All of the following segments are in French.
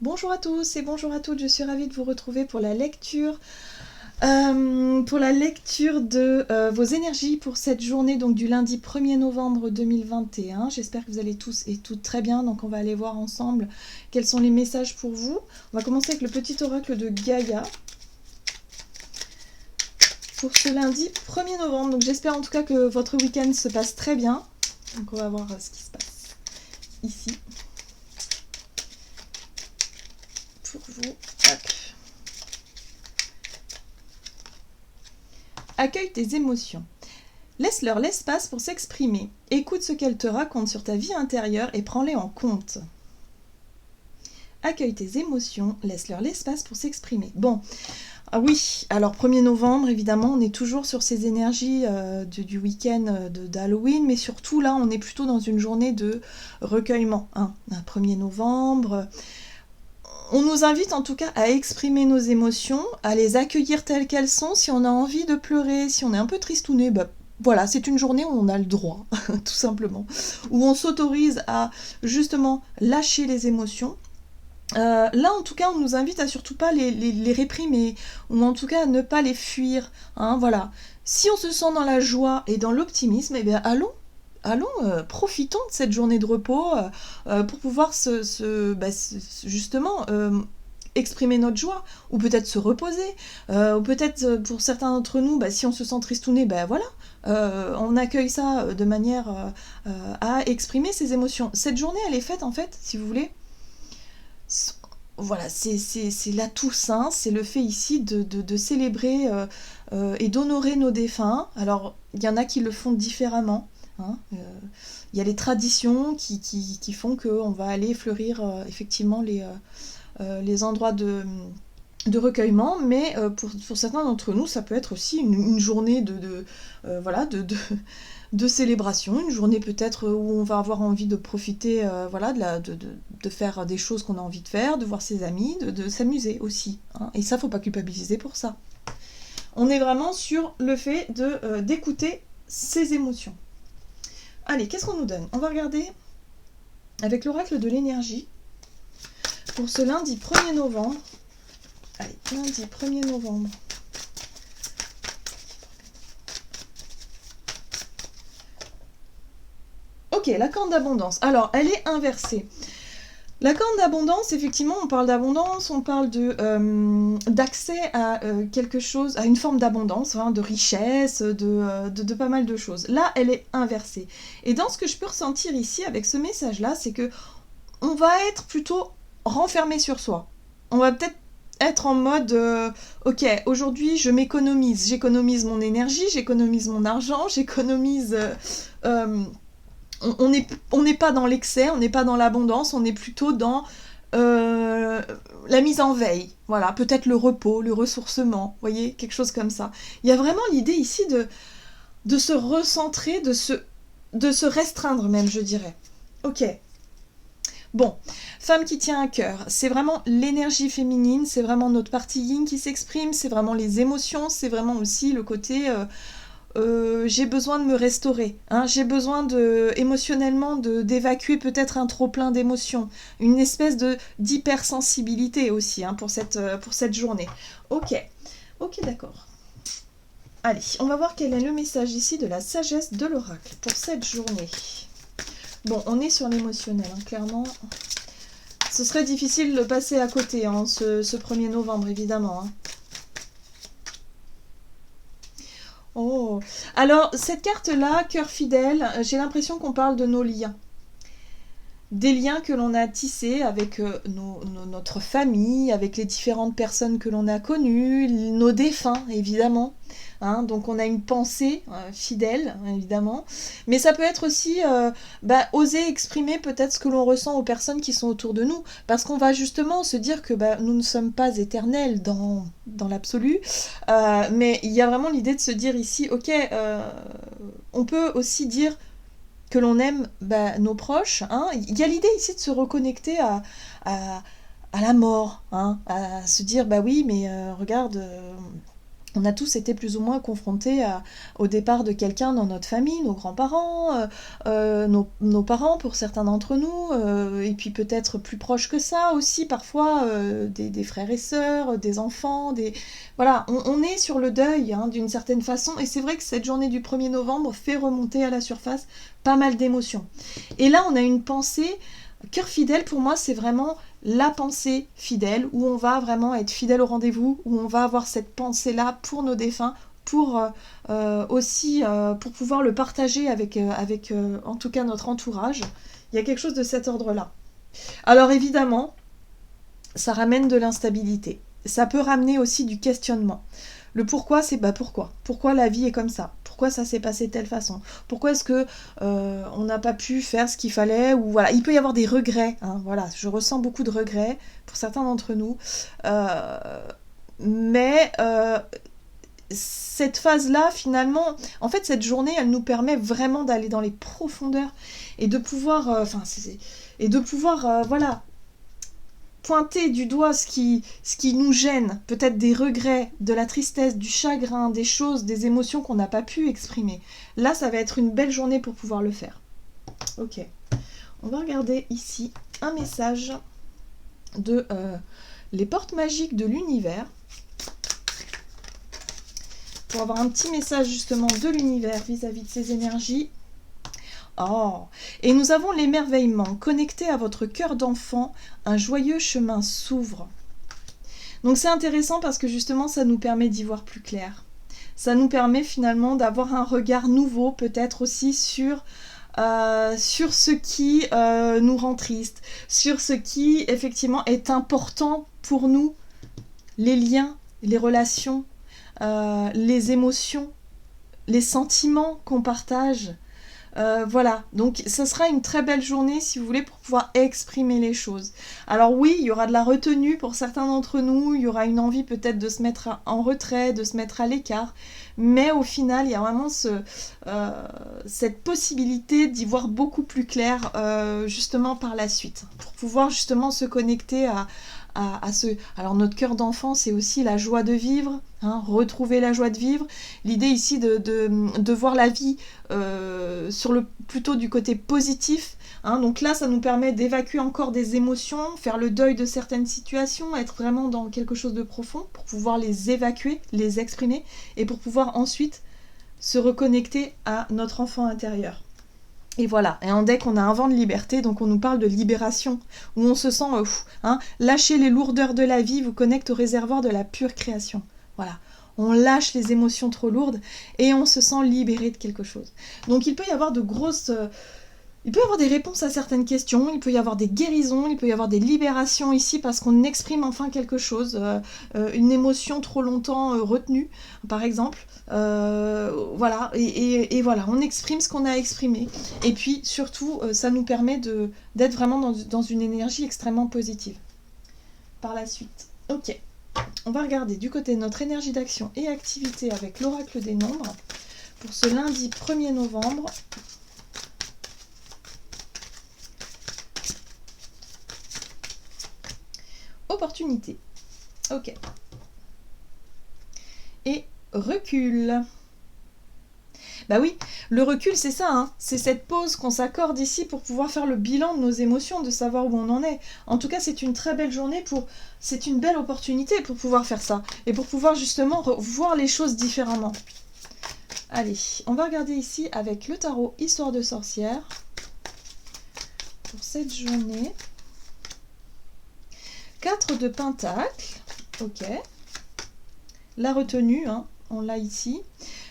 Bonjour à tous et bonjour à toutes, je suis ravie de vous retrouver pour la lecture, de vos énergies pour cette journée donc du lundi 1er novembre 2021. J'espère que vous allez tous et toutes très bien, donc on va aller voir ensemble quels sont les messages pour vous. On va commencer avec le petit oracle de Gaïa pour ce lundi 1er novembre. Donc j'espère en tout cas que votre week-end se passe très bien. Donc on va voir ce qui se passe ici. Pour vous, hop. Accueille tes émotions. Laisse-leur l'espace pour s'exprimer. Écoute ce qu'elles te racontent sur ta vie intérieure et prends-les en compte. Accueille tes émotions, laisse-leur l'espace pour s'exprimer. Bon, ah oui, alors 1er novembre, évidemment, on est toujours sur ces énergies du week-end d'Halloween, mais surtout là, on est plutôt dans une journée de recueillement. Un 1er novembre, on nous invite en tout cas à exprimer nos émotions, à les accueillir telles qu'elles sont. Si on a envie de pleurer, si on est un peu tristouné, voilà, c'est une journée où on a le droit, tout simplement. Où on s'autorise à justement lâcher les émotions. Là, en tout cas, on nous invite à surtout pas les réprimer, ou en tout cas à ne pas les fuir. Hein, voilà. Si on se sent dans la joie et dans l'optimisme, eh bien allons, profitons de cette journée de repos pour pouvoir justement exprimer notre joie, ou peut-être se reposer, ou peut-être pour certains d'entre nous, si on se sent tristouné, voilà, on accueille ça de manière à exprimer ses émotions. Cette journée, elle est faite en fait, si vous voulez, voilà, c'est la Toussaint, c'est le fait ici de célébrer et d'honorer nos défunts. Alors, il y en a qui le font différemment. Hein, il y a les traditions qui font qu'on va aller fleurir effectivement les endroits de recueillement, mais pour certains d'entre nous, ça peut être aussi une journée voilà, de célébration, une journée peut-être où on va avoir envie de profiter voilà, de faire des choses qu'on a envie de faire, de voir ses amis, de s'amuser aussi. Hein. Et ça, faut pas culpabiliser pour ça. On est vraiment sur le fait d'écouter ses émotions. Allez, qu'est-ce qu'on nous donne? On va regarder avec l'oracle de l'énergie pour ce lundi 1er novembre. Allez, lundi 1er novembre. Ok, la corne d'abondance. Alors, elle est inversée. La corne d'abondance, effectivement, on parle d'abondance, on parle d'accès à quelque chose, à une forme d'abondance, hein, de richesse, de pas mal de choses. Là, elle est inversée. Et dans ce que je peux ressentir ici avec ce message-là, c'est que on va être plutôt renfermé sur soi. On va peut-être être en mode ok, aujourd'hui je m'économise, j'économise mon énergie, j'économise mon argent, j'économise on n'est pas dans l'excès, on n'est pas dans l'abondance, on est plutôt dans la mise en veille, voilà, peut-être le repos, le ressourcement, vous voyez, quelque chose comme ça. Il y a vraiment l'idée ici de se recentrer, de se restreindre même, je dirais. Ok. Bon, femme qui tient à cœur, c'est vraiment l'énergie féminine, c'est vraiment notre partie yin qui s'exprime, c'est vraiment les émotions, c'est vraiment aussi le côté j'ai besoin de me restaurer, hein, j'ai besoin émotionnellement d'évacuer peut-être un trop plein d'émotions, une espèce d'hypersensibilité aussi hein, pour cette journée. Ok, d'accord. Allez, on va voir quel est le message ici de la sagesse de l'oracle pour cette journée. Bon, on est sur l'émotionnel, hein, clairement. Ce serait difficile de passer à côté, hein, ce 1er novembre, évidemment. Hein. Oh, alors cette carte-là, cœur fidèle, j'ai l'impression qu'on parle de nos liens. Des liens que l'on a tissés avec notre famille, avec les différentes personnes que l'on a connues, nos défunts, évidemment. Hein, donc on a une pensée fidèle, évidemment. Mais ça peut être aussi oser exprimer peut-être ce que l'on ressent aux personnes qui sont autour de nous. Parce qu'on va justement se dire que nous ne sommes pas éternels dans l'absolu. Mais il y a vraiment l'idée de se dire ici, ok, on peut aussi dire que l'on aime nos proches. Hein. Il y a l'idée ici de se reconnecter à la mort, hein, à se dire oui mais regarde On a tous été plus ou moins confrontés au départ de quelqu'un dans notre famille, nos grands-parents, nos parents pour certains d'entre nous, et puis peut-être plus proches que ça aussi, parfois des frères et sœurs, des enfants, Voilà, on est sur le deuil hein, d'une certaine façon, et c'est vrai que cette journée du 1er novembre fait remonter à la surface pas mal d'émotions. Et là, on a une pensée, cœur fidèle pour moi, c'est vraiment la pensée fidèle, où on va vraiment être fidèle au rendez-vous, où on va avoir cette pensée-là pour nos défunts, pour aussi pour pouvoir le partager avec en tout cas notre entourage. Il y a quelque chose de cet ordre-là. Alors évidemment, ça ramène de l'instabilité. Ça peut ramener aussi du questionnement. Le pourquoi, c'est pourquoi. Pourquoi la vie est comme ça? Pourquoi ça s'est passé de telle façon? Pourquoi est-ce que on n'a pas pu faire ce qu'il fallait? Ou voilà, il peut y avoir des regrets. Hein, voilà, je ressens beaucoup de regrets pour certains d'entre nous. Mais cette phase-là, finalement, en fait, cette journée, elle nous permet vraiment d'aller dans les profondeurs et de pouvoir, voilà, pointer du doigt ce qui nous gêne, peut-être des regrets, de la tristesse, du chagrin, des choses, des émotions qu'on n'a pas pu exprimer. Là, ça va être une belle journée pour pouvoir le faire. Ok. On va regarder ici un message de les portes magiques de l'univers. Pour avoir un petit message justement de l'univers vis-à-vis de ces énergies. Oh, et nous avons l'émerveillement. Connecté à votre cœur d'enfant, un joyeux chemin s'ouvre. Donc c'est intéressant parce que justement ça nous permet d'y voir plus clair. Ça nous permet finalement d'avoir un regard nouveau peut-être aussi sur ce qui nous rend triste, sur ce qui effectivement est important pour nous, les liens, les relations, les émotions, les sentiments qu'on partage. Voilà, donc ça sera une très belle journée si vous voulez pour pouvoir exprimer les choses. Alors oui, il y aura de la retenue pour certains d'entre nous, il y aura une envie peut-être de se mettre en retrait, de se mettre à l'écart, mais au final il y a vraiment cette possibilité d'y voir beaucoup plus clair justement par la suite, pour pouvoir justement se connecter à ce... Alors notre cœur d'enfant, c'est aussi la joie de vivre, hein, retrouver la joie de vivre. L'idée ici de voir la vie plutôt du côté positif. Hein, donc là, ça nous permet d'évacuer encore des émotions, faire le deuil de certaines situations, être vraiment dans quelque chose de profond pour pouvoir les évacuer, les exprimer, et pour pouvoir ensuite se reconnecter à notre enfant intérieur. Et voilà, et en deck on a un vent de liberté, donc on nous parle de libération, où on se sent, lâcher les lourdeurs de la vie vous connecte au réservoir de la pure création. Voilà, on lâche les émotions trop lourdes et on se sent libéré de quelque chose. Donc il peut y avoir il peut y avoir des réponses à certaines questions, il peut y avoir des guérisons, il peut y avoir des libérations ici parce qu'on exprime enfin quelque chose, une émotion trop longtemps retenue, par exemple. Voilà, et voilà, on exprime ce qu'on a exprimé. Et puis surtout, ça nous permet d'être vraiment dans une énergie extrêmement positive. Par la suite, ok, on va regarder du côté de notre énergie d'action et activité avec l'oracle des nombres pour ce lundi 1er novembre. Opportunité. Ok. Et recul. Bah oui, le recul c'est ça, hein. C'est cette pause qu'on s'accorde ici pour pouvoir faire le bilan de nos émotions, de savoir où on en est. En tout cas, c'est une très belle journée c'est une belle opportunité pour pouvoir faire ça et pour pouvoir justement voir les choses différemment. Allez, on va regarder ici avec le tarot Histoire de sorcière pour cette journée. 4 de pentacles, ok. La retenue, hein, on l'a ici.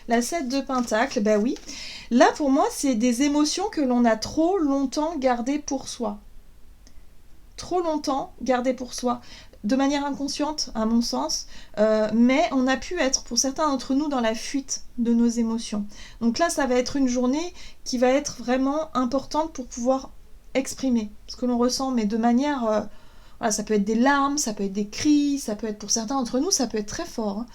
La 7 de pentacles, bah oui. Là, pour moi, c'est des émotions que l'on a trop longtemps gardées pour soi. Trop longtemps gardées pour soi. De manière inconsciente, à mon sens. Mais on a pu être, pour certains d'entre nous, dans la fuite de nos émotions. Donc là, ça va être une journée qui va être vraiment importante pour pouvoir exprimer ce que l'on ressent, mais de manière... Voilà, ça peut être des larmes, ça peut être des cris, ça peut être, pour certains d'entre nous, ça peut être très fort. Hein.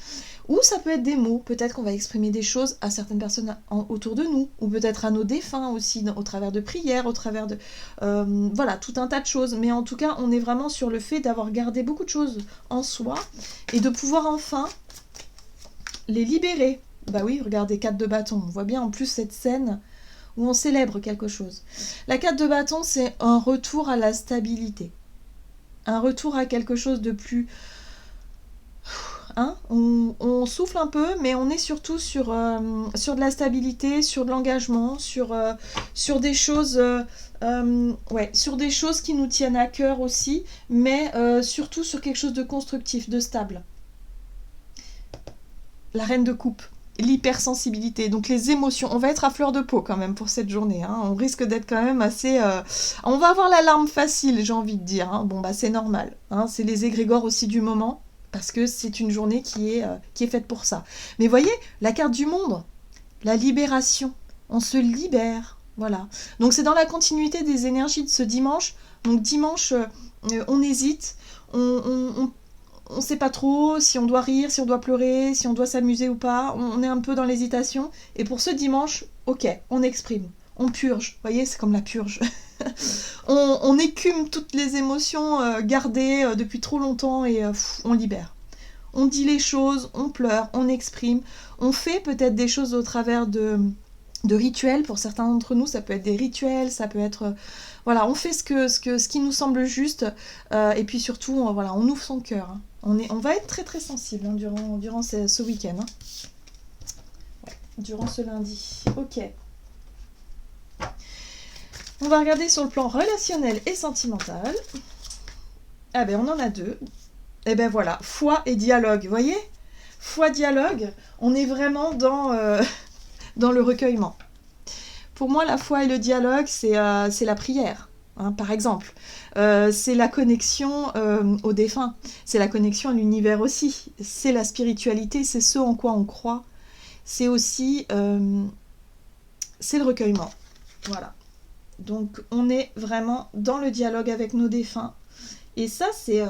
Ou ça peut être des mots, peut-être qu'on va exprimer des choses à certaines personnes autour de nous, ou peut-être à nos défunts aussi, au travers de prières, au travers de... voilà, tout un tas de choses. Mais en tout cas, on est vraiment sur le fait d'avoir gardé beaucoup de choses en soi, et de pouvoir enfin les libérer. Bah oui, regardez, 4 de bâton. On voit bien en plus cette scène où on célèbre quelque chose. La 4 de bâton, c'est un retour à la stabilité. Un retour à quelque chose de plus... Hein, on souffle un peu, mais on est surtout sur de la stabilité, sur de l'engagement, sur des choses... ouais, sur des choses qui nous tiennent à cœur aussi, mais surtout sur quelque chose de constructif, de stable. La reine de coupe, l'hypersensibilité, donc les émotions. On va être à fleur de peau quand même pour cette journée. Hein. On risque d'être quand même assez... On va avoir la larme facile, j'ai envie de dire. Hein. Bon, bah c'est normal. Hein. C'est les égrégores aussi du moment, parce que c'est une journée qui est faite pour ça. Mais voyez, la carte du monde, la libération. On se libère. Voilà. Donc c'est dans la continuité des énergies de ce dimanche. Donc dimanche, on hésite, on ne sait pas trop si on doit rire, si on doit pleurer, si on doit s'amuser ou pas. On est un peu dans l'hésitation. Et pour ce dimanche, ok, on exprime, on purge. Vous voyez, c'est comme la purge. on écume toutes les émotions gardées depuis trop longtemps et on libère. On dit les choses, on pleure, on exprime. On fait peut-être des choses au travers de rituels. Pour certains d'entre nous, ça peut être des rituels, ça peut être... voilà, on fait ce qui nous semble juste. Et puis surtout, voilà, on ouvre son cœur. Hein. On va être très très sensible hein, durant ce week-end. Hein. Ouais, durant ce lundi. Ok. On va regarder sur le plan relationnel et sentimental. Ah ben on en a deux. Et ben voilà, foi et dialogue, vous voyez ? Foi, dialogue, on est vraiment dans le recueillement. Pour moi, la foi et le dialogue, c'est la prière, hein, par exemple. C'est la connexion au défunt, c'est la connexion à l'univers aussi. C'est la spiritualité, c'est ce en quoi on croit. C'est aussi... c'est le recueillement, voilà. Donc, on est vraiment dans le dialogue avec nos défunts. Et ça, c'est...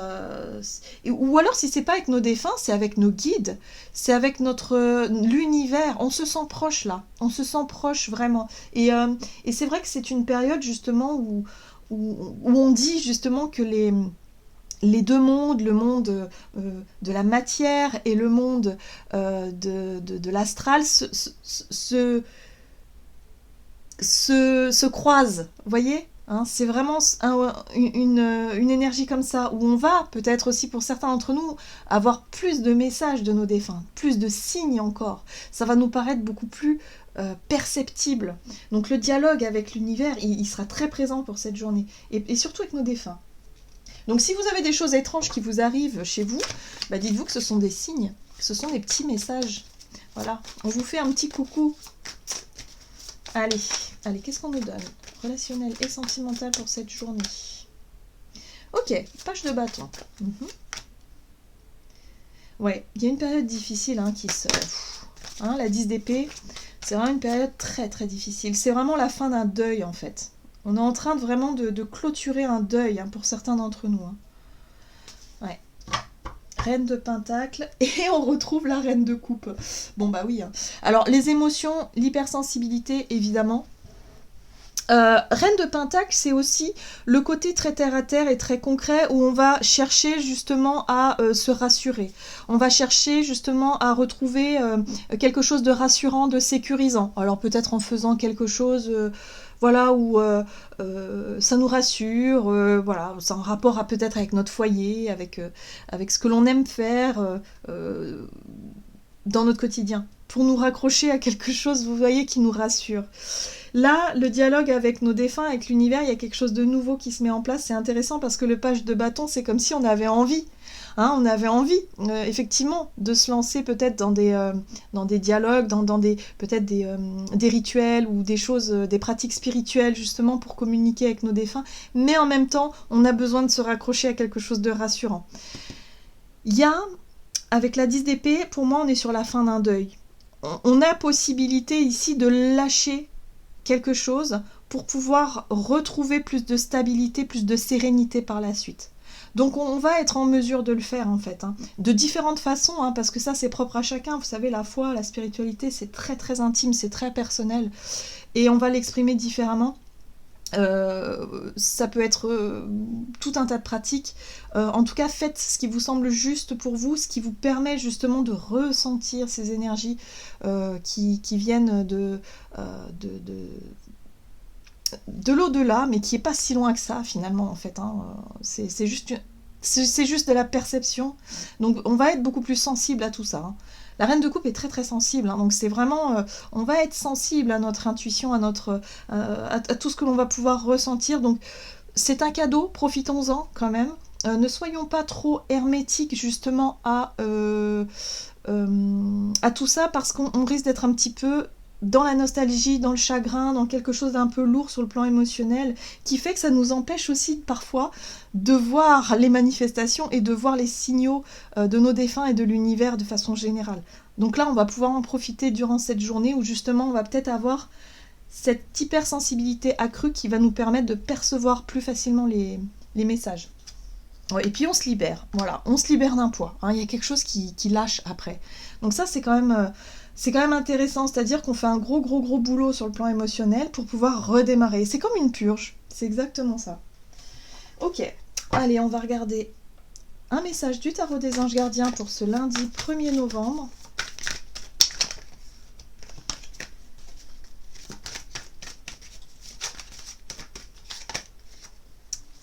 ou alors, si c'est pas avec nos défunts, c'est avec nos guides. C'est avec l'univers. On se sent proche, là. On se sent proche, vraiment. Et c'est vrai que c'est une période, justement, où on dit, justement, que les deux mondes, le monde de la matière et le monde de l'astral, se croisent. Vous voyez ? Hein, c'est vraiment une énergie comme ça, où on va, peut-être aussi pour certains d'entre nous, avoir plus de messages de nos défunts, plus de signes encore. Ça va nous paraître beaucoup plus perceptible. Donc le dialogue avec l'univers, il sera très présent pour cette journée, et surtout avec nos défunts. Donc si vous avez des choses étranges qui vous arrivent chez vous, bah dites-vous que ce sont des signes, que ce sont des petits messages. Voilà, on vous fait un petit coucou. Allez, qu'est-ce qu'on nous donne ? Relationnel et sentimental pour cette journée. Ok, page de bâton. Ouais, il y a une période difficile qui se... Hein, la 10 d'épée, c'est vraiment une période très très difficile. C'est vraiment la fin d'un deuil en fait. On est en train de clôturer un deuil pour certains d'entre nous. Hein. Ouais. Reine de Pentacle, et on retrouve la Reine de Coupe. Bon bah oui. Hein. Alors les émotions, l'hypersensibilité évidemment. Reine de Pentacle, c'est aussi le côté très terre-à-terre et très concret où on va chercher justement à se rassurer. On va chercher justement à retrouver quelque chose de rassurant, de sécurisant. Alors peut-être en faisant quelque chose... voilà, où ça nous rassure, voilà, c'est en rapport peut-être avec notre foyer, avec ce que l'on aime faire dans notre quotidien, pour nous raccrocher à quelque chose, vous voyez, qui nous rassure. Là, le dialogue avec nos défunts, avec l'univers, il y a quelque chose de nouveau qui se met en place, c'est intéressant parce que le page de bâton, c'est comme si on avait envie. Hein, on avait envie, effectivement, de se lancer peut-être dans des dialogues, peut-être des rituels ou des choses, des pratiques spirituelles, justement, pour communiquer avec nos défunts. Mais en même temps, on a besoin de se raccrocher à quelque chose de rassurant. Il y a, avec la 10 d'épée, pour moi, on est sur la fin d'un deuil. On a possibilité ici de lâcher quelque chose pour pouvoir retrouver plus de stabilité, plus de sérénité par la suite. Donc on va être en mesure de le faire en fait, de différentes façons, parce que ça c'est propre à chacun, vous savez, la foi, la spiritualité, c'est très très intime, c'est très personnel, et on va l'exprimer différemment. Ça peut être tout un tas de pratiques. En tout cas, faites ce qui vous semble juste pour vous, ce qui vous permet justement de ressentir ces énergies qui viennent de l'au-delà, mais qui est pas si loin que ça finalement en fait. Hein. C'est juste de la perception. Donc on va être beaucoup plus sensible à tout ça. Hein. La reine de coupe est très très sensible, hein, donc c'est vraiment, on va être sensible à notre intuition, à tout ce que l'on va pouvoir ressentir. Donc c'est un cadeau, profitons-en quand même. Ne soyons pas trop hermétiques justement à tout ça parce qu'on risque d'être un petit peu dans la nostalgie, dans le chagrin, dans quelque chose d'un peu lourd sur le plan émotionnel, qui fait que ça nous empêche aussi parfois de voir les manifestations et de voir les signaux de nos défunts et de l'univers de façon générale. Donc là, on va pouvoir en profiter durant cette journée où justement on va peut-être avoir cette hypersensibilité accrue qui va nous permettre de percevoir plus facilement les messages. Ouais, et puis on se libère, voilà, on se libère d'un poids. Hein, il y a quelque chose qui lâche après. Donc ça, c'est quand même intéressant, c'est-à-dire qu'on fait un gros boulot sur le plan émotionnel pour pouvoir redémarrer. C'est comme une purge, c'est exactement ça. Ok, allez, on va regarder un message du tarot des anges gardiens pour ce lundi 1er novembre.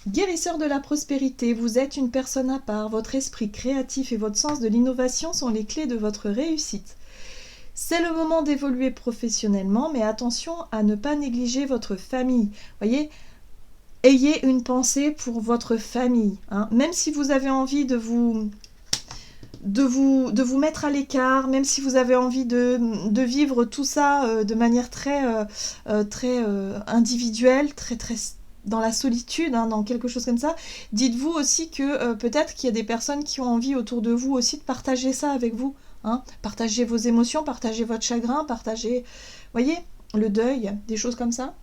Guérisseur de la prospérité, vous êtes une personne à part, votre esprit créatif et votre sens de l'innovation sont les clés de votre réussite. C'est le moment d'évoluer professionnellement, mais attention à ne pas négliger votre famille. Voyez, ayez une pensée pour votre famille. Hein. Même si vous avez envie de vous mettre à l'écart, même si vous avez envie de vivre tout ça de manière très individuelle, très dans la solitude, hein, dans quelque chose comme ça, dites-vous aussi que peut-être qu'il y a des personnes qui ont envie autour de vous aussi de partager ça avec vous. Hein. Partagez vos émotions, partagez votre chagrin, partagez, voyez, le deuil, des choses comme ça.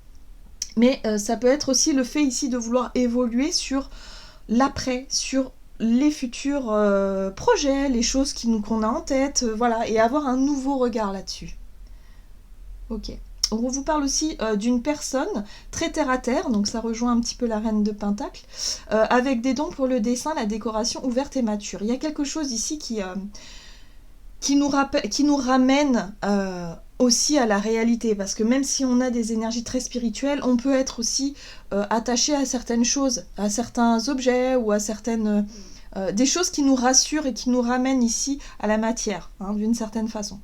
Mais ça peut être aussi le fait ici de vouloir évoluer sur l'après, sur les futurs projets, les choses qu'on a en tête, voilà, et avoir un nouveau regard là-dessus. Ok. On vous parle aussi d'une personne très terre-à-terre, donc ça rejoint un petit peu la reine de Pentacle, avec des dons pour le dessin, la décoration ouverte et mature. Il y a quelque chose ici qui nous ramène aussi à la réalité, parce que même si on a des énergies très spirituelles, on peut être aussi attaché à certaines choses, à certains objets ou à certaines... des choses qui nous rassurent et qui nous ramènent ici à la matière, hein, d'une certaine façon.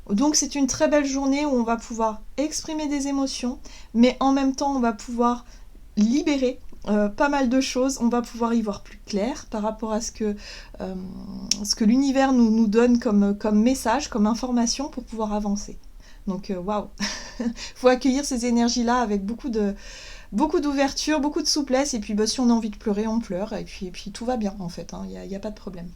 Donc c'est une très belle journée où on va pouvoir exprimer des émotions, mais en même temps on va pouvoir libérer pas mal de choses, on va pouvoir y voir plus clair par rapport à ce que l'univers nous donne comme message, comme information pour pouvoir avancer. Donc waouh, faut accueillir ces énergies-là avec beaucoup d'ouverture, beaucoup de souplesse, et puis bah, si on a envie de pleurer, on pleure, et puis tout va bien en fait, il n'y a pas de problème.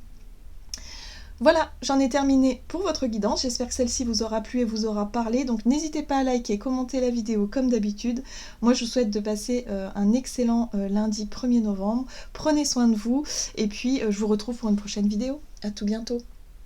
Voilà, j'en ai terminé pour votre guidance, j'espère que celle-ci vous aura plu et vous aura parlé, donc n'hésitez pas à liker, commenter la vidéo comme d'habitude. Moi je vous souhaite de passer un excellent lundi 1er novembre, prenez soin de vous, et puis je vous retrouve pour une prochaine vidéo. À tout bientôt.